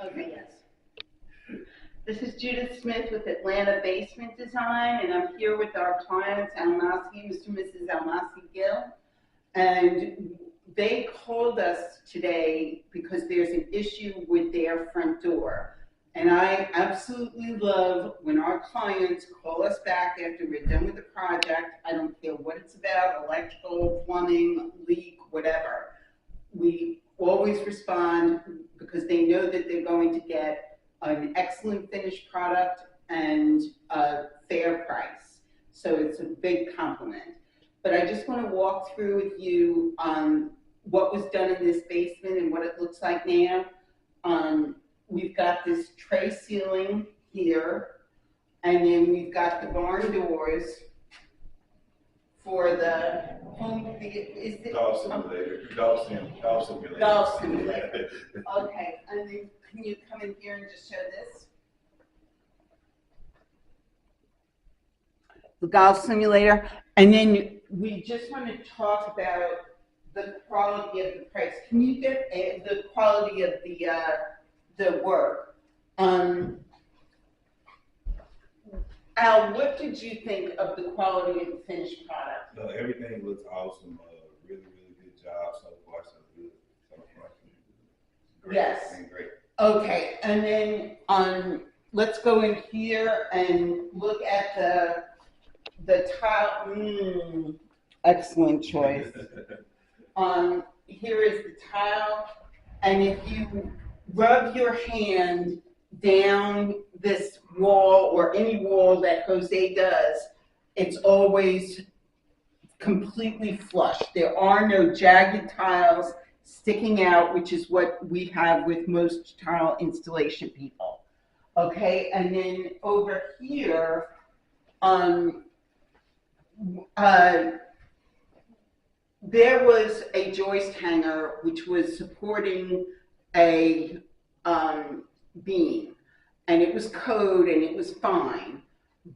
Okay, yes. This is Judith Smith with Atlanta Basement Design, and I'm here with our clients, Almasi, Mr. and Mrs. Almasi Gill. And they called us today because there's an issue with their front door. And I absolutely love when our clients call us back after we're done with the project. I don't care what it's about, electrical, plumbing, leak, whatever. We always respond because they know that they're going to get an excellent finished product and a fair price. So it's a big compliment. But I just want to walk through with you what was done in this basement and what it looks like now. We've got this tray ceiling here, and then we've got the barn doors for the home theater. Golf simulator. Golf simulator. Golf simulator. Okay, and then can you come in here and just show this? The golf simulator. And then we just want to talk about the quality of the price. Can you get the quality of the work? Al, what did you think of the quality of the finished product? No, everything looks awesome. Really, really good job so far. So good. So far, great. Yes. Great. Okay, and then let's go in here and look at the tile. Excellent choice. Here is the tile, and if you rub your hand down this wall or any wall that Jose does, it's always completely flush. There are no jagged tiles sticking out, which is what we have with most tile installation people. Okay, and then over here, there was a joist hanger which was supporting a beam, and it was code and it was fine,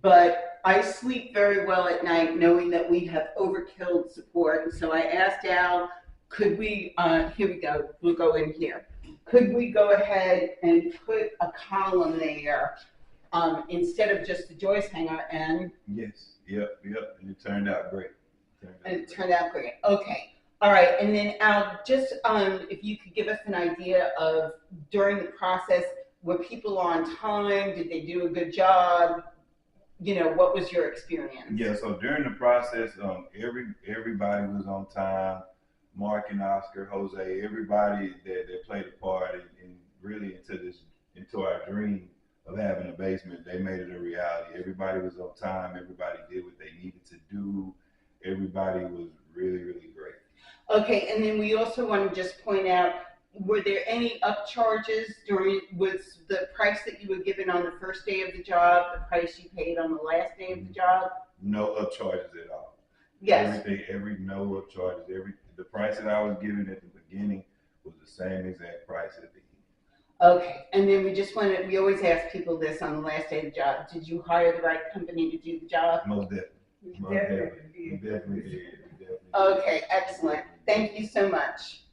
but I sleep very well at night knowing that we have overkilled support. And so I asked Al, could we, here we go, we'll go in here. Could we go ahead and put a column there instead of just the joist hanger? And yes, yep, and it turned out great. It turned out great. Okay. All right. And then Al, just if you could give us an idea of during the process, were people on time? Did they do a good job? You know, what was your experience? Yeah, so during the process, everybody was on time. Mark and Oscar, Jose, everybody that played a part and really into our dream of having a basement, they made it a reality. Everybody was on time. Everybody did what they needed to do. Everybody was really, really great. Okay, and then we also want to just point out, were there any upcharges was the price that you were given on the first day of the job the price you paid on the last day of the job? No upcharges at all. Yes. No upcharges. The price that I was given at the beginning was the same exact price at the end. Okay, and then we always ask people this on the last day of the job. Did you hire the right company to do the job? Most definitely. We definitely did. Okay, excellent. Thank you so much.